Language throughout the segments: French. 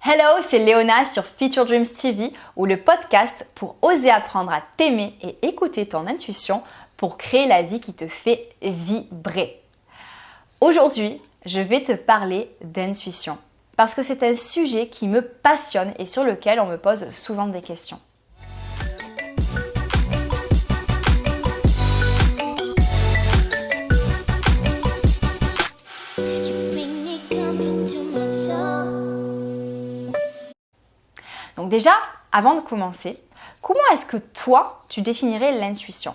Hello, c'est Léona sur Future Dreams TV ou le podcast pour oser apprendre à t'aimer et écouter ton intuition pour créer la vie qui te fait vibrer. Aujourd'hui, je vais te parler d'intuition parce que c'est un sujet qui me passionne et sur lequel on me pose souvent des questions. Donc déjà, avant de commencer, comment est-ce que toi, tu définirais l'intuition ?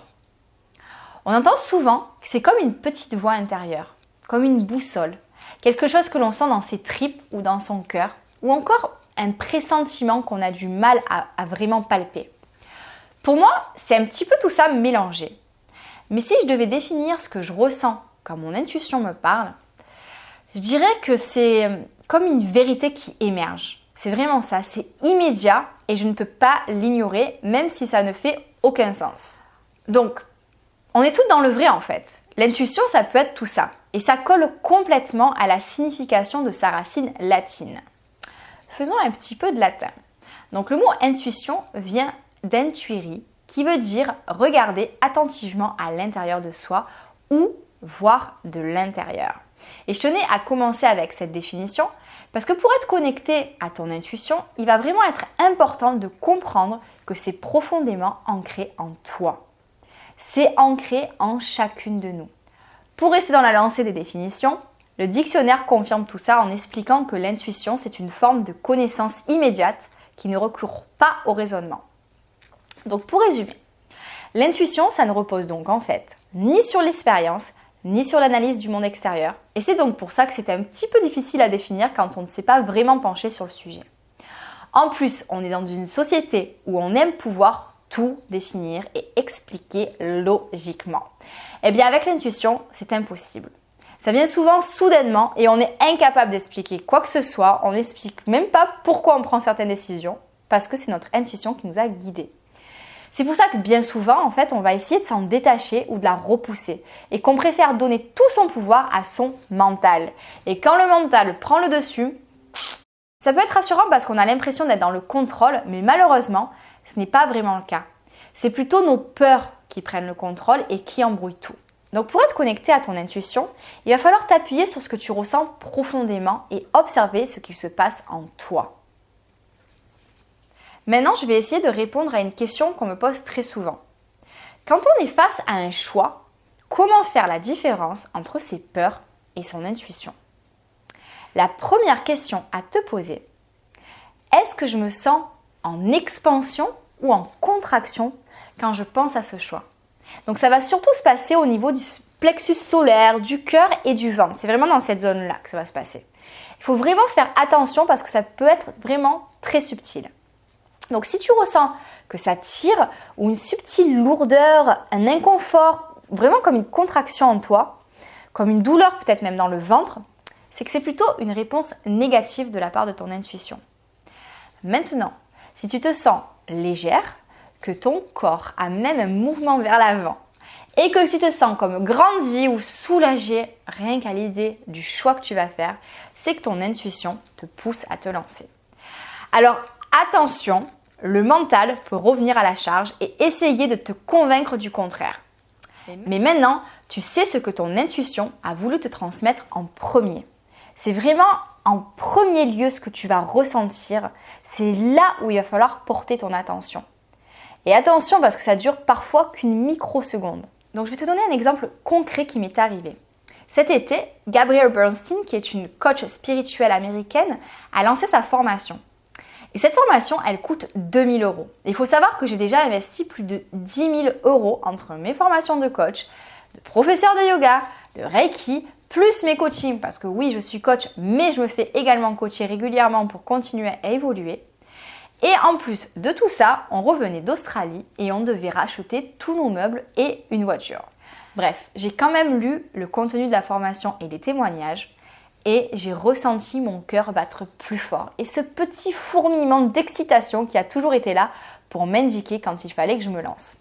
On entend souvent que c'est comme une petite voix intérieure, comme une boussole, quelque chose que l'on sent dans ses tripes ou dans son cœur, ou encore un pressentiment qu'on a du mal à vraiment palper. Pour moi, c'est un petit peu tout ça mélangé. Mais si je devais définir ce que je ressens quand mon intuition me parle, je dirais que c'est comme une vérité qui émerge. C'est vraiment ça, c'est immédiat et je ne peux pas l'ignorer, même si ça ne fait aucun sens. Donc, on est toutes dans le vrai en fait. L'intuition, ça peut être tout ça. Et ça colle complètement à la signification de sa racine latine. Faisons un petit peu de latin. Donc, le mot intuition vient d'intuiri, qui veut dire regarder attentivement à l'intérieur de soi ou voir de l'intérieur. Et je tenais à commencer avec cette définition parce que pour être connecté à ton intuition, il va vraiment être important de comprendre que c'est profondément ancré en toi. C'est ancré en chacune de nous. Pour rester dans la lancée des définitions, le dictionnaire confirme tout ça en expliquant que l'intuition, c'est une forme de connaissance immédiate qui ne recourt pas au raisonnement. Donc pour résumer, l'intuition, ça ne repose donc en fait ni sur l'expérience, ni sur l'analyse du monde extérieur. Et c'est donc pour ça que c'est un petit peu difficile à définir quand on ne s'est pas vraiment penché sur le sujet. En plus, on est dans une société où on aime pouvoir tout définir et expliquer logiquement. Eh bien, avec l'intuition, c'est impossible. Ça vient souvent soudainement et on est incapable d'expliquer quoi que ce soit. On n'explique même pas pourquoi on prend certaines décisions parce que c'est notre intuition qui nous a guidés. C'est pour ça que bien souvent, en fait, on va essayer de s'en détacher ou de la repousser et qu'on préfère donner tout son pouvoir à son mental. Et quand le mental prend le dessus, ça peut être rassurant parce qu'on a l'impression d'être dans le contrôle, mais malheureusement, ce n'est pas vraiment le cas. C'est plutôt nos peurs qui prennent le contrôle et qui embrouillent tout. Donc pour être connecté à ton intuition, il va falloir t'appuyer sur ce que tu ressens profondément et observer ce qui se passe en toi. Maintenant, je vais essayer de répondre à une question qu'on me pose très souvent. Quand on est face à un choix, comment faire la différence entre ses peurs et son intuition ? La première question à te poser, est-ce que je me sens en expansion ou en contraction quand je pense à ce choix ? Donc ça va surtout se passer au niveau du plexus solaire, du cœur et du ventre. C'est vraiment dans cette zone-là que ça va se passer. Il faut vraiment faire attention parce que ça peut être vraiment très subtil. Donc si tu ressens que ça tire ou une subtile lourdeur, un inconfort, vraiment comme une contraction en toi, comme une douleur peut-être même dans le ventre, c'est que c'est plutôt une réponse négative de la part de ton intuition. Maintenant, si tu te sens légère, que ton corps a même un mouvement vers l'avant et que tu te sens comme grandi ou soulagé rien qu'à l'idée du choix que tu vas faire, c'est que ton intuition te pousse à te lancer. Alors attention, le mental peut revenir à la charge et essayer de te convaincre du contraire. Mais maintenant, tu sais ce que ton intuition a voulu te transmettre en premier. C'est vraiment en premier lieu ce que tu vas ressentir. C'est là où il va falloir porter ton attention. Et attention parce que ça dure parfois qu'une microseconde. Donc je vais te donner un exemple concret qui m'est arrivé. Cet été, Gabrielle Bernstein, qui est une coach spirituelle américaine, a lancé sa formation. Et cette formation, elle coûte 2 000 €. Il faut savoir que j'ai déjà investi plus de 10 000 € entre mes formations de coach, de professeur de yoga, de Reiki, plus mes coachings. Parce que oui, je suis coach, mais je me fais également coacher régulièrement pour continuer à évoluer. Et en plus de tout ça, on revenait d'Australie et on devait racheter tous nos meubles et une voiture. Bref, j'ai quand même lu le contenu de la formation et les témoignages. Et j'ai ressenti mon cœur battre plus fort. Et ce petit fourmillement d'excitation qui a toujours été là pour m'indiquer quand il fallait que je me lance.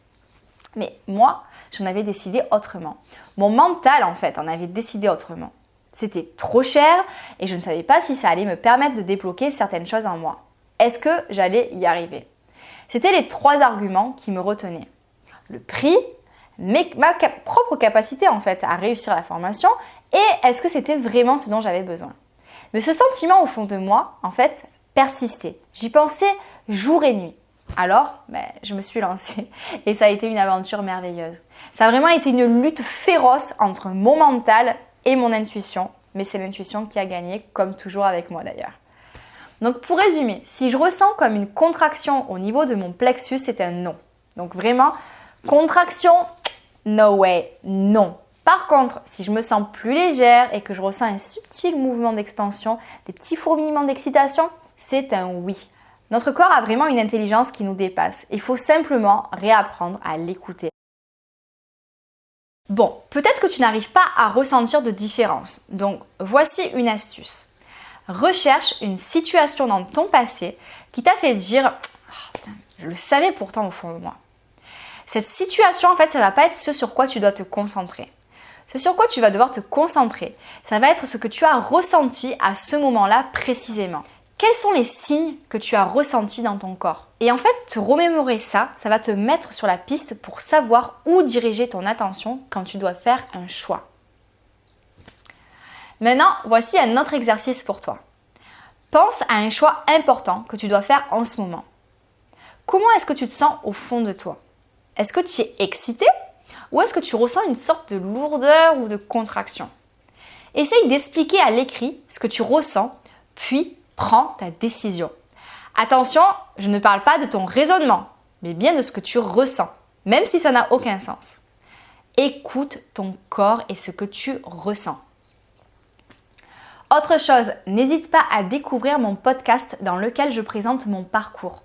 Mais moi, j'en avais décidé autrement. Mon mental, en fait, en avait décidé autrement. C'était trop cher et je ne savais pas si ça allait me permettre de débloquer certaines choses en moi. Est-ce que j'allais y arriver? C'était les 3 arguments qui me retenaient. Le prix, ma propre capacité en fait à réussir la formation et est-ce que c'était vraiment ce dont j'avais besoin. Mais ce sentiment au fond de moi, en fait, persistait. J'y pensais jour et nuit. Alors, je me suis lancée et ça a été une aventure merveilleuse. Ça a vraiment été une lutte féroce entre mon mental et mon intuition, mais c'est l'intuition qui a gagné, comme toujours avec moi d'ailleurs. Donc pour résumer, si je ressens comme une contraction au niveau de mon plexus, c'est un non. Donc vraiment, contraction, no way, non. Par contre, si je me sens plus légère et que je ressens un subtil mouvement d'expansion, des petits fourmillements d'excitation, c'est un oui. Notre corps a vraiment une intelligence qui nous dépasse. Il faut simplement réapprendre à l'écouter. Bon, peut-être que tu n'arrives pas à ressentir de différence. Donc, voici une astuce. Recherche une situation dans ton passé qui t'a fait dire « Oh, putain, je le savais pourtant au fond de moi ». Cette situation, en fait, ça ne va pas être ce sur quoi tu dois te concentrer. Ce sur quoi tu vas devoir te concentrer, ça va être ce que tu as ressenti à ce moment-là précisément. Quels sont les signes que tu as ressentis dans ton corps? Et en fait, te remémorer ça, ça va te mettre sur la piste pour savoir où diriger ton attention quand tu dois faire un choix. Maintenant, voici un autre exercice pour toi. Pense à un choix important que tu dois faire en ce moment. Comment est-ce que tu te sens au fond de toi? Est-ce que tu es excité ou est-ce que tu ressens une sorte de lourdeur ou de contraction? Essaye d'expliquer à l'écrit ce que tu ressens, puis prends ta décision. Attention, je ne parle pas de ton raisonnement, mais bien de ce que tu ressens, même si ça n'a aucun sens. Écoute ton corps et ce que tu ressens. Autre chose, n'hésite pas à découvrir mon podcast dans lequel je présente mon parcours.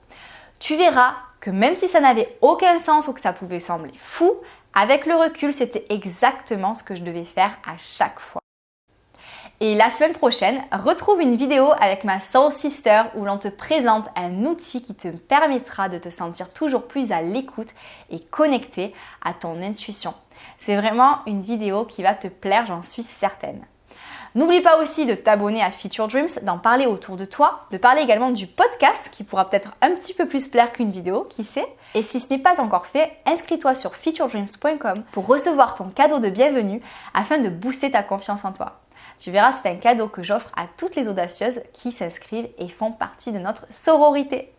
Tu verras que même si ça n'avait aucun sens ou que ça pouvait sembler fou, avec le recul, c'était exactement ce que je devais faire à chaque fois. Et la semaine prochaine, retrouve une vidéo avec ma Soul Sister où l'on te présente un outil qui te permettra de te sentir toujours plus à l'écoute et connecté à ton intuition. C'est vraiment une vidéo qui va te plaire, j'en suis certaine. N'oublie pas aussi de t'abonner à Feature Dreams, d'en parler autour de toi, de parler également du podcast qui pourra peut-être un petit peu plus plaire qu'une vidéo, qui sait. Et si ce n'est pas encore fait, inscris-toi sur featuredreams.com pour recevoir ton cadeau de bienvenue afin de booster ta confiance en toi. Tu verras, c'est un cadeau que j'offre à toutes les audacieuses qui s'inscrivent et font partie de notre sororité.